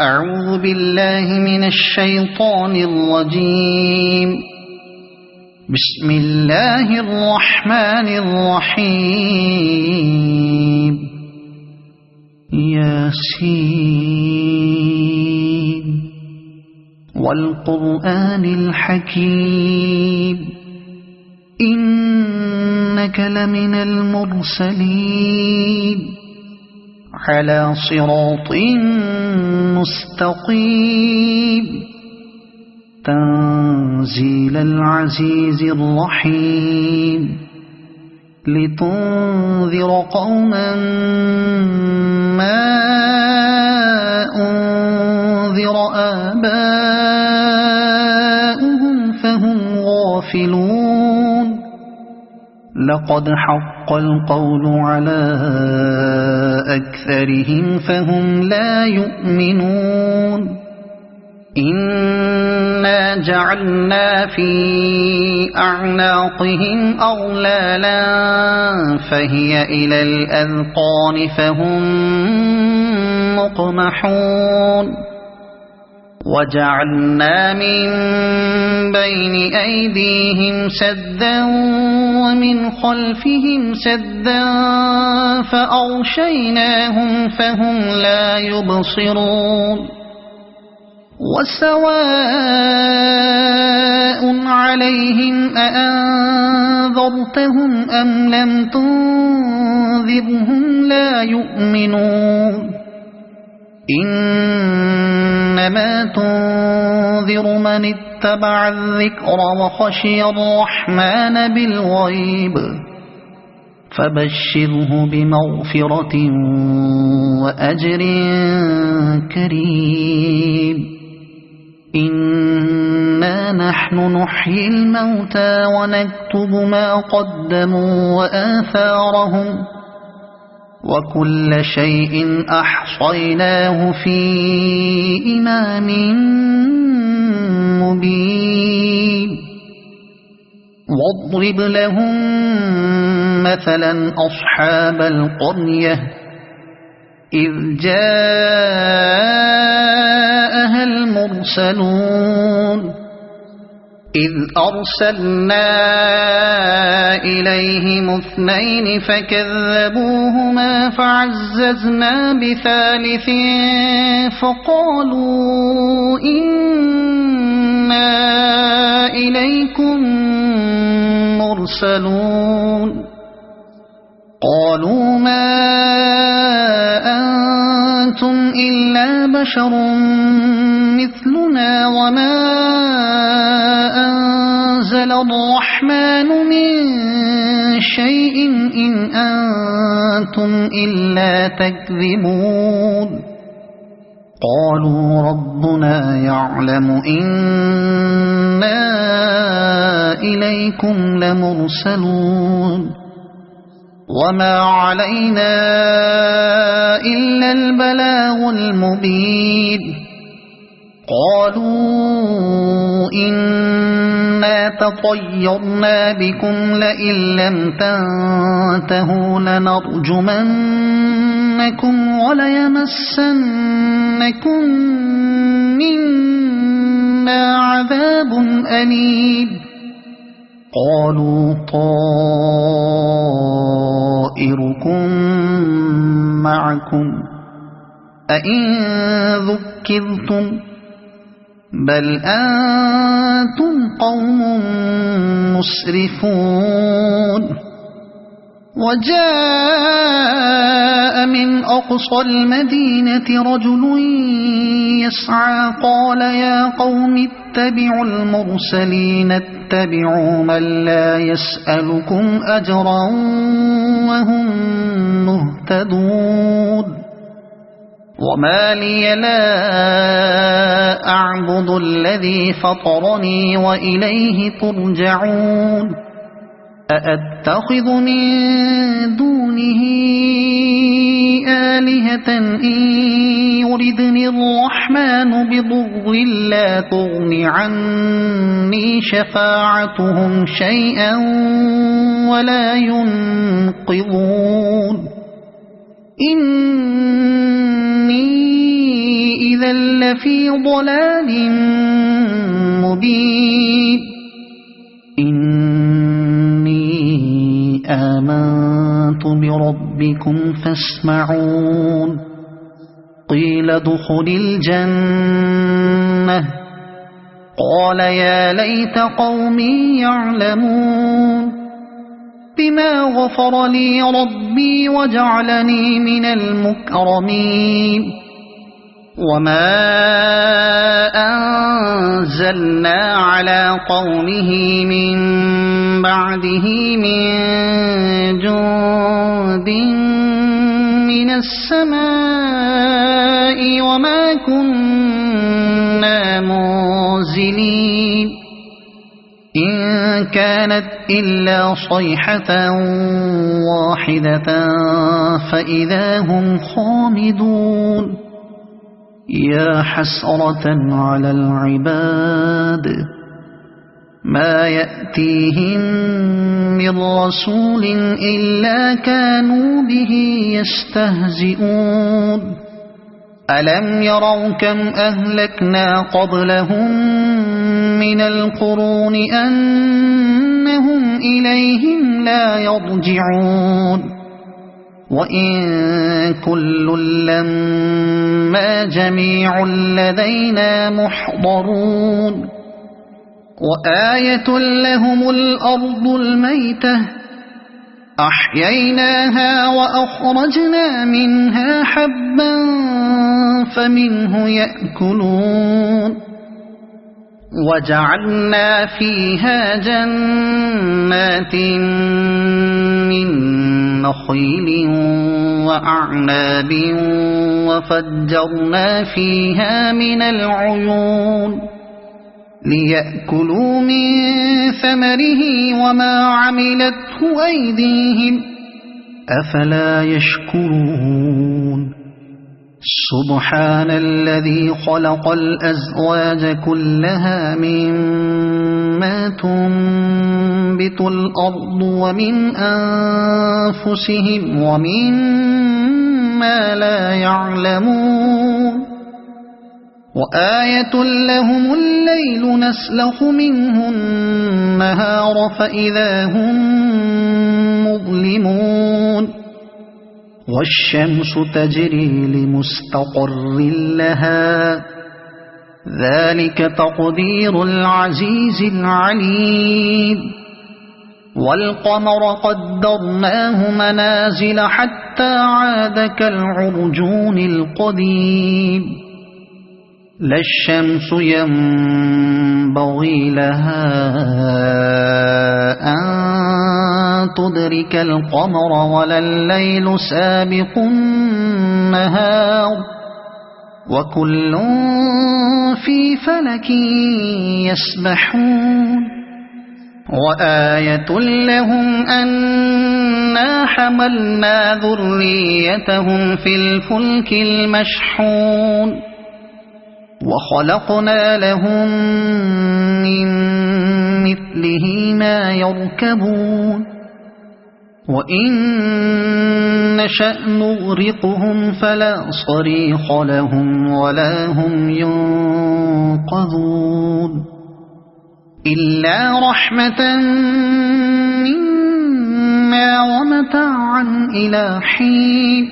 أعوذ بالله من الشيطان الرجيم. بسم الله الرحمن الرحيم. ياسين والقرآن الحكيم إنك لمن المرسلين على صراط مستقيم تنزيل العزيز الرحيم لتنذر قوما ما أنذر آباؤهم فهم غافلون. لقد حق القول على أكثرهم فهم لا يؤمنون. إنا جعلنا في أعناقهم أغلالا فهي إلى الأذقان فهم مقمحون. وجعلنا من بين أيديهم سدا ومن خلفهم سدا فأغشيناهم فهم لا يبصرون. وسواء عليهم أأنذرتهم أم لم تنذرهم لا يؤمنون. إنما تنذر من اتبع الذكر وخشي الرحمن بالغيب فبشره بمغفرة وأجر كريم. إنا نحن نحيي الموتى ونكتب ما قدموا وآثارهم وكل شيء أحصيناه في إمام مبين. واضرب لهم مثلا أصحاب القرية إذ جاءها المرسلون إذ أرسلنا إليهم اثنين فكذبوهما فعززنا بثالث فقالوا إنا إليكم مرسلون. قالوا ما أنتم إلا بشر مثلنا وما أنزل الرحمن من شيء إن أنتم إلا تكذبون. قالوا ربنا يعلم إنا إليكم لمرسلون وما علينا إلا البلاغ المبين. قالوا إنا تطيرنا بكم لئن لم تنتهوا لنرجمنكم وليمسنكم منا عذاب أليم. قالوا طائركم معكم أئن ذكرتم بل أنتم قوم مسرفون. وجاء من أقصى المدينة رجل يسعى قال يا قوم اتبعوا المرسلين اتبعوا من لا يسألكم أجرا وهم مهتدون. وما لي لا أعبد الذي فطرني وإليه ترجعون. أأتخذ من دونه آلهة إن يردني الرحمن بضر لا تغن عني شفاعتهم شيئا ولا ينقذون. إني إذا لفي ضلال مبين إني آمنت بربكم فاسمعون قيل ادخل الجنة قال يا ليت قومي يعلمون بما غفر لي ربي وجعلني من المكرمين وما أنزلنا على قومه من بعده من جند من السماء وما كنا منزلين إن كانت إلا صيحة واحدة فإذا هم خامدون يا حسرة على العباد ما يأتيهم من رسول إلا كانوا به يستهزئون ألم يروا كم أهلكنا قبلهم من القرون أنهم إليهم لا يرجعون وإن كل لما جميع لدينا محضرون وآية لهم الأرض الميتة أحييناها وأخرجنا منها حبا فمنه يأكلون وجعلنا فيها جنات من نخيل وأعناب وفجرنا فيها من العيون ليأكلوا من ثمره وما عملته أيديهم أفلا يشكرون سبحان الذي خلق الأزواج كلها مما تنبت الأرض ومن أنفسهم ومما لا يعلمون وآية لهم الليل نسلخ منه النهار فإذا هم مظلمون والشمس تجري لمستقر لها ذلك تقدير العزيز العليم والقمر قدرناه منازل حتى عاد كالعرجون القديم لا الشمس ينبغي لها أن تدرك القمر ولا الليل سابق النهار وكل في فلك يسبحون وآية لهم أنا حملنا ذريتهم في الفلك المشحون وخلقنا لهم من مثله ما يركبون وإن نشأ نغرقهم فلا صريخ لهم ولا هم ينقذون إلا رحمة منا ومتاعا إلى حين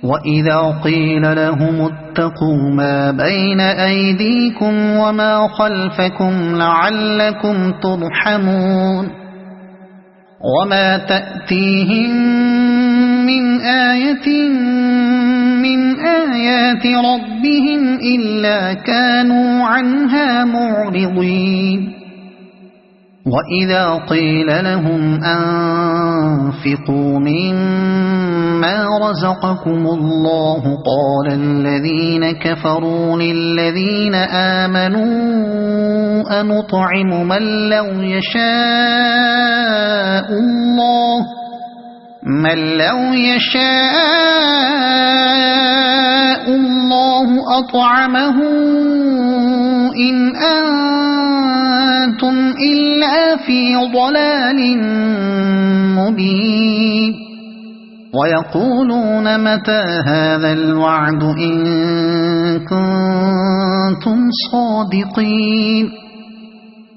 وإذا قيل لهم اتقوا ما بين أيديكم وما خلفكم لعلكم ترحمون وما تأتيهم من آية من آيات ربهم إلا كانوا عنها معرضين وإذا قيل لهم أنفقوا مما رزقكم الله قال الذين كفروا للذين آمنوا أنطعم من لو يشاء الله أطعمه إن أنتم إلا في ضلال مبين ويقولون متى هذا الوعد إن كنتم صادقين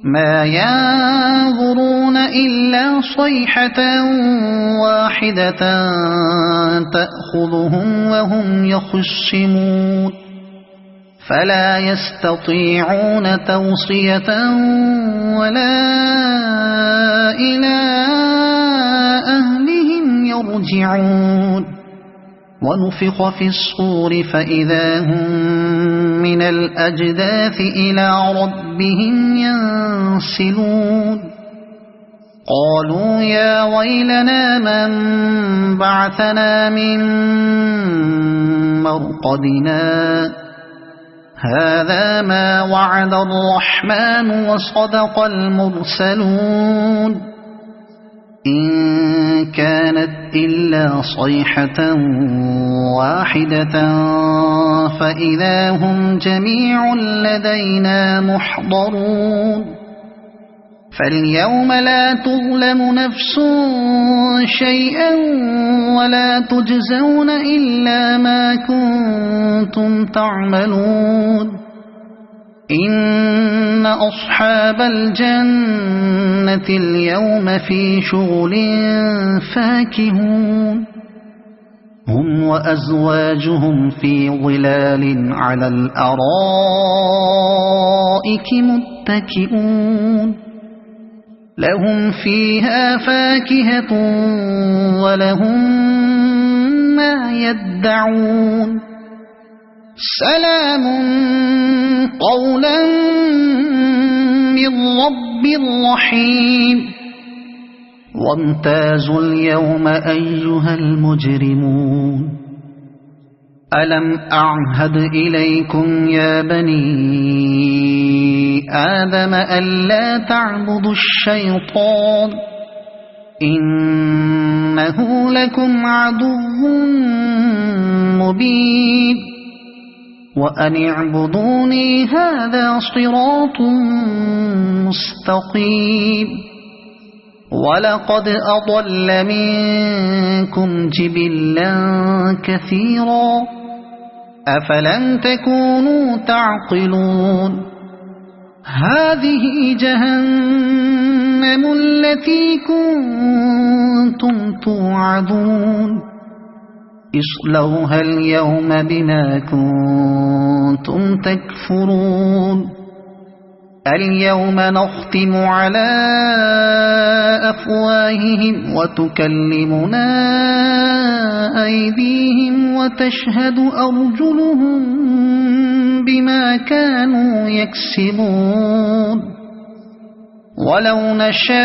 ما ينظرون إلا صيحة واحدة تأخذهم وهم يخصمون فلا يستطيعون توصية ولا إلى أهلهم يرجعون ونفخ في الصور فإذا هم من الأجداث إلى ربهم ينسلون قالوا يا ويلنا من بعثنا من مرقدنا هذا ما وعد الرحمن وصدق المرسلون إن كانت إلا صيحة واحدة فإذا هم جميع لدينا محضرون فاليوم لا تظلم نفس شيئا ولا تجزون إلا ما كنتم تعملون إن أصحاب الجنة اليوم في شغل فاكهون هم وأزواجهم في ظلال على الأرائك متكئون لهم فيها فاكهة ولهم ما يدعون سلام قولا من رب رحيم وامتازوا اليوم أيها المجرمون ألم أعهد إليكم يا بني آدم ألا تعبدوا الشيطان إنه لكم عدو مبين وأن اعبدوني هذا صراط مستقيم ولقد أضل منكم جبلا كثيرا أفلم تكونوا تعقلون هذه جهنم التي كنتم توعدون اصلوها اليوم بما كنتم تكفرون اليوم نختم على أفواههم وتكلمنا أيديهم وتشهد أرجلهم بما كانوا يكسبون ولو نشاء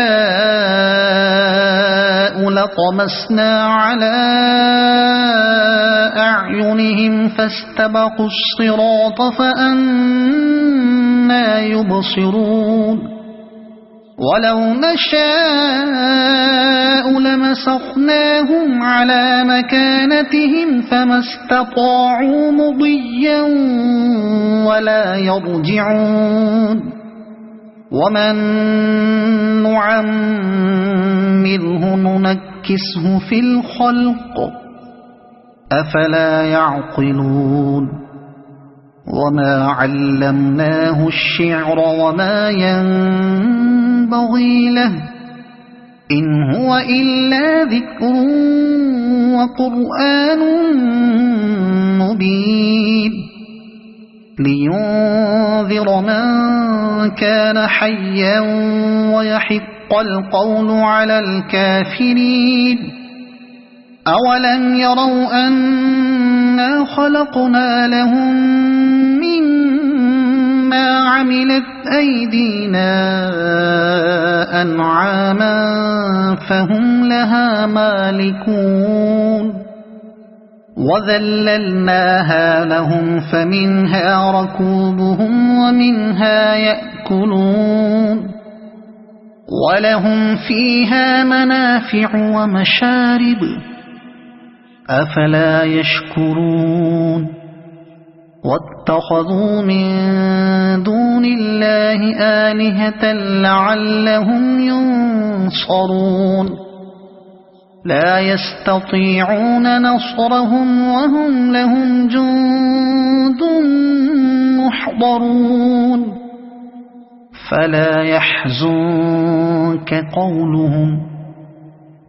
لطمسنا على أعينهم فاستبقوا الصراط فأنى يبصرون ولو نشاء لمسخناهم على مكانتهم فما استطاعوا مضيا ولا يرجعون ومن نعمره ننكسه في الخلق أفلا يعقلون وما علمناه الشعر وما ينبغي له إن هو إلا ذكر وقرآن مبين لينذر من كان حيا ويحق القول على الكافرين أولم يروا أنا خلقنا لهم مما عملت أيدينا أنعاما فهم لها مالكون وذللناها لهم فمنها ركوبهم ومنها يأكلون ولهم فيها منافع ومشارب أفلا يشكرون واتخذوا من دون الله آلهة لعلهم ينصرون لا يستطيعون نصرهم وهم لهم جند محضرون فلا يحزنك قولهم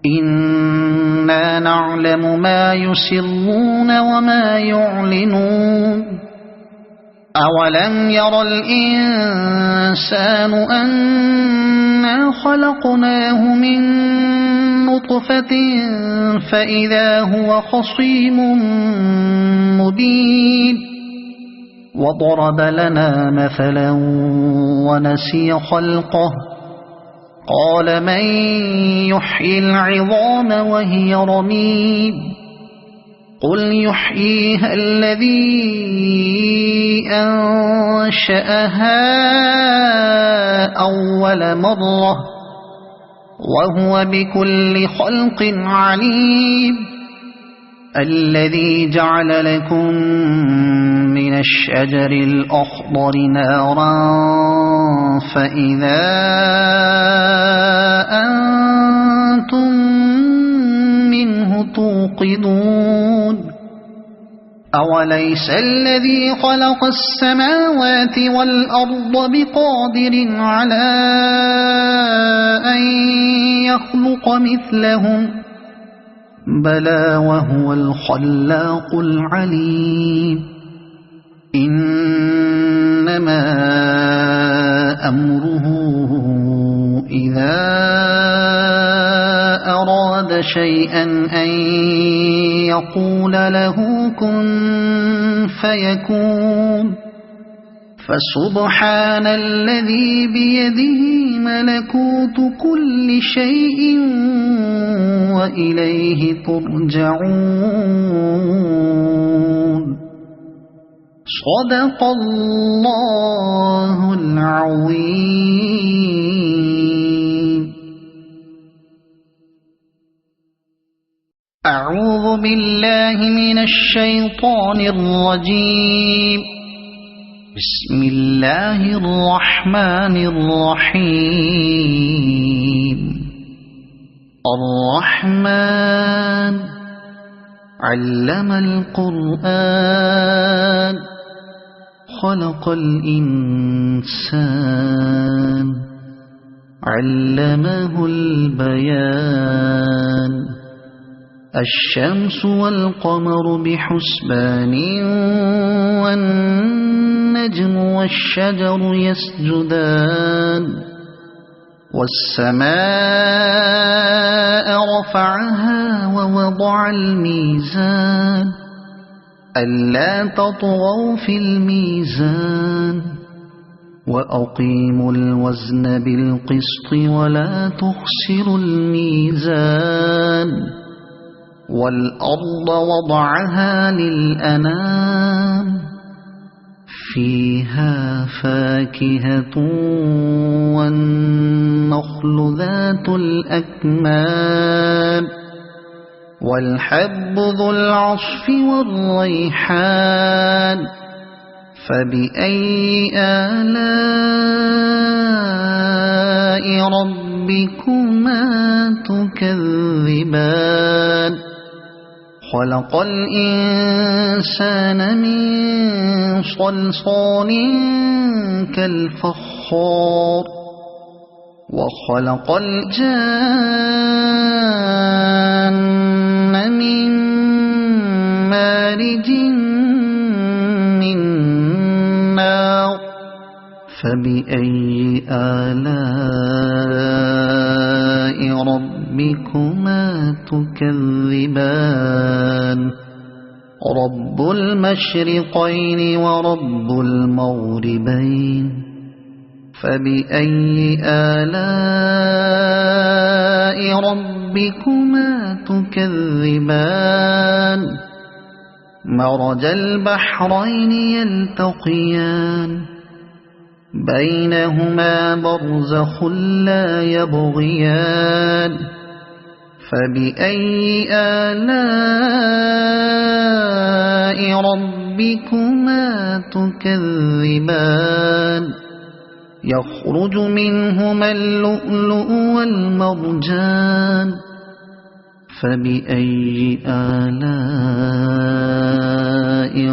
إنا نعلم ما يسرون وما يعلنون أولم ير الإنسان أنا خلقناه من نطفة فإذا هو خصيم مبين وضرب لنا مثلا ونسي خلقه قال من يحيي العظام وهي رميم قل يحييها الذي أنشأها أول مرة وهو بكل خلق عليم الذي جعل لكم من الشجر الأخضر نارا فإذا أنتم منه توقدون أوليس الذي خلق السماوات والأرض بقادر على أن يخلق مثلهم بلى وهو الخلاق العليم إنما أمره إذا أراد شيئا أن يقول له كن فيكون فسبحان الذي بيده ملكوت كل شيء وإليه ترجعون صدق الله العظيم أعوذ بالله من الشيطان الرجيم بسم الله الرحمن الرحيم الرحمن علم القرآن خلق الإنسان علمه البيان الشمس والقمر بحسبان والنجم والشجر يسجدان والسماء رفعها ووضع الميزان ألا تطغوا في الميزان وأقيموا الوزن بالقسط ولا تخسروا الميزان والأرض وضعها للأنام فيها فاكهة والنخل ذات الأكمام والحب ذو العصف والريحان فبأي آلاء ربكما تكذبان خلق الإنسان من صلصال كالفخار وخلق الجان من مارج من نار فبأي آلاء ربكما تكذبان رب المشرقين ورب المغربين فبأي آلاء ربكما تكذبان مرج البحرين يلتقيان بينهما برزخ لا يبغيان فبأي آلاء ربكما تكذبان يخرج منهما اللؤلؤ والمرجان فبأي آلاء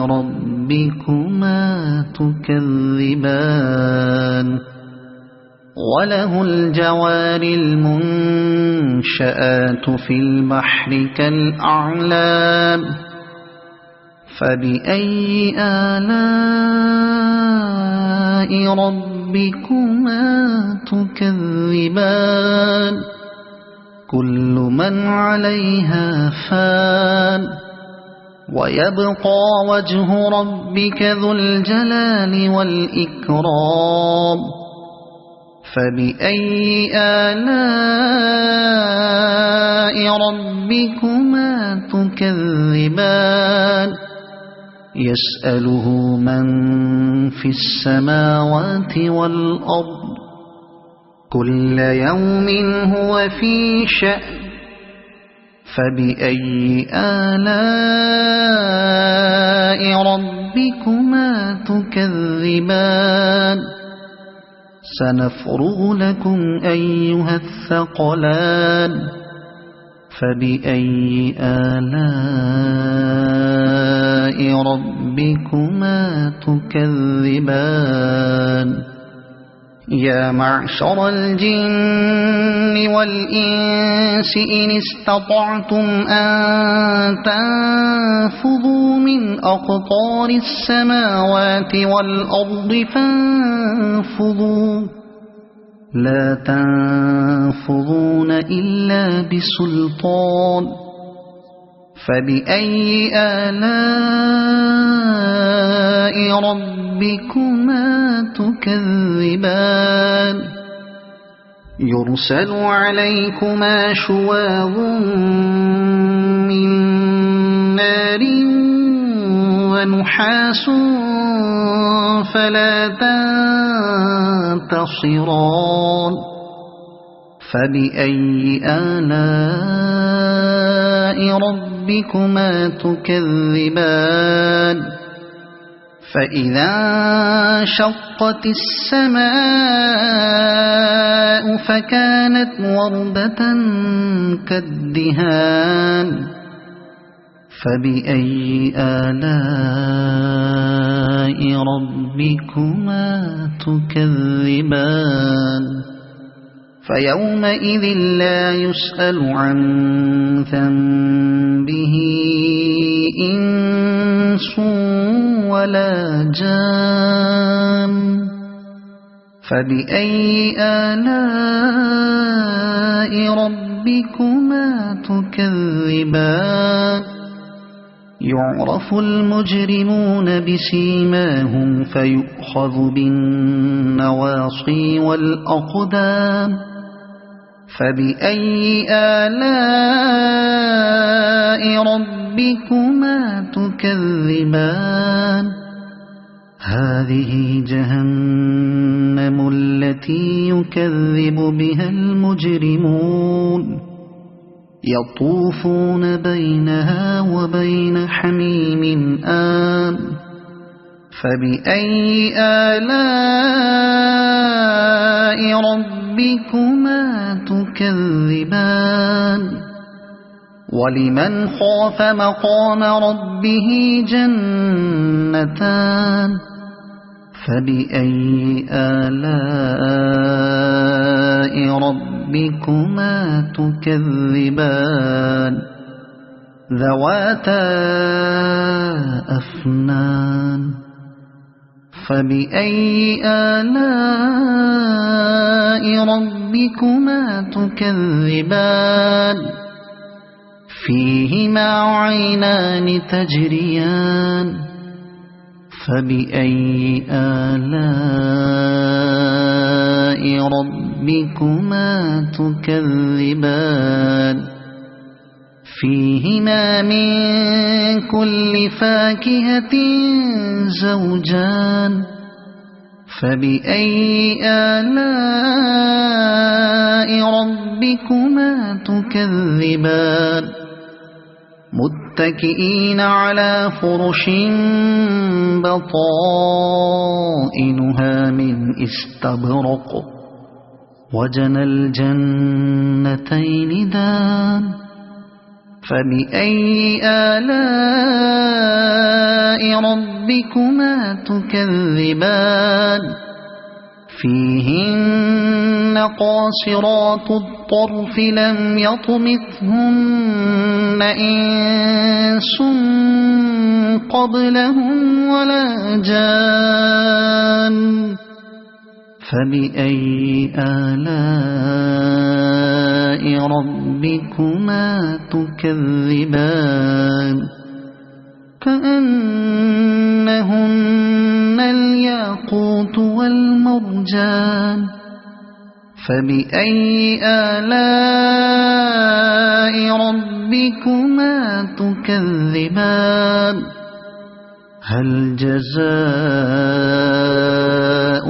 ربكما تكذبان وله الجوار المنشآت في البحر كالأعلام فبأي آلاء ربكما تكذبان كل من عليها فان ويبقى وجه ربك ذو الجلال والإكرام فبأي آلاء ربكما تكذبان يسأله من في السماوات والأرض كل يوم هو في شأن فبأي آلاء ربكما تكذبان سنفرغ لكم أيها الثقلان فبأي آلاء ربكما تكذبان يا معشر الجن والإنس إن استطعتم أن تنفذوا من أقطار السماوات والأرض فانفذوا لا تنفذون إلا بسلطان فبأي آلاء ربكما تكذبان يرسل عليكما شواظ من نار ونحاس فلا تنتصران فبأي آلاء ربكما تكذبان فإذا انشقت السماء فكانت وردة كالدهان فبأي آلاء ربكما تكذبان فيومئذ لا يسأل عن ذنبه إنس ولا جان فبأي آلاء ربكما تكذبان يعرف المجرمون بسيماهم فيؤخذ بالنواصي والأقدام فبأي آلاء ربكما تكذبان هذه جهنم التي يكذب بها المجرمون يطوفون بينها وبين حميم آن فبأي آلاء ربكما تكذبان ولمن خاف مقام ربه جنتان فبأي آلاء ربكما تكذبان ذواتا أفنان فبأي آلاء ربكما تكذبان فيهما عينان تجريان فبأي آلاء ربكما تكذبان فيهما من كل فاكهة زوجان فبأي آلاء ربكما تكذبان متكئين على فرش بطائنها من استبرق وجنى الجنتين دان فبأي آلاء ربكما تكذبان فيهن قاصرات الطرف لم يطمثهن إنس قبلهم ولا جان فبأي آلاء ربكما تكذبان كأنهن الياقوت والمرجان فبأي آلاء ربكما تكذبان هل جزاء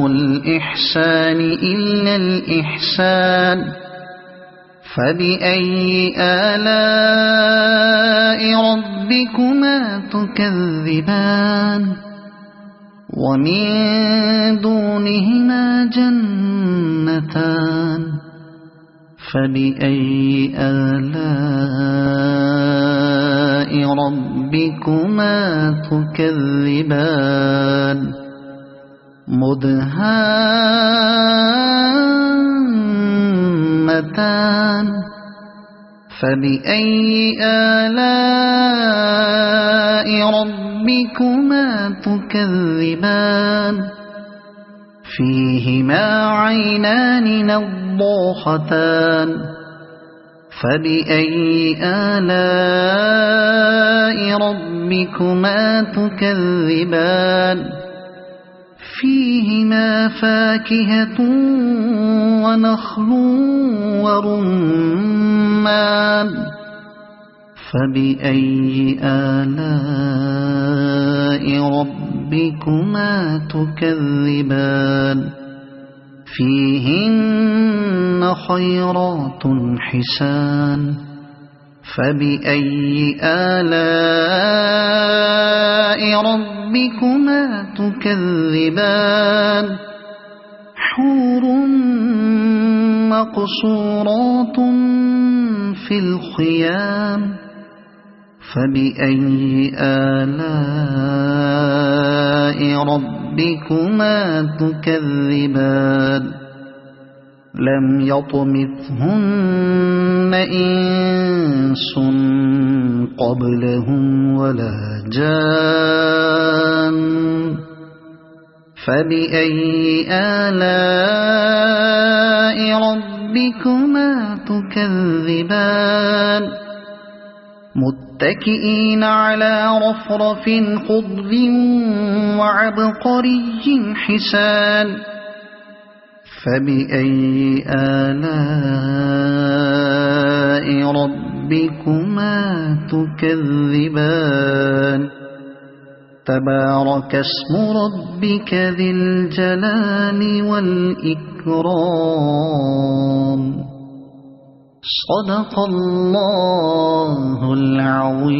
الإحسان إلا الإحسان فبأي آلاء ربكما تكذبان ومن دونهما جنتان فبأي آلاء ربكما تكذبان مدهامتان فبأي آلاء ربكما تكذبان فيهما عينان نضاختان فبأي آلاء ربكما تكذبان فيهما فاكهة ونخل ورمان فبأي آلاء ربكما تكذبان فيهن خيرات حسان فبأي آلاء ربكما تكذبان حور مقصورات في الخيام فبأي آلاء ربكما تكذبان لم يطمثهن إنس قبلهم ولا جان فبأي آلاء ربكما تكذبان متكئين على رفرف خضر وعبقري حسان فبأي آلاء ربكما تكذبان تبارك اسم ربك ذي الجلال والإكرام صدق الله العظيم.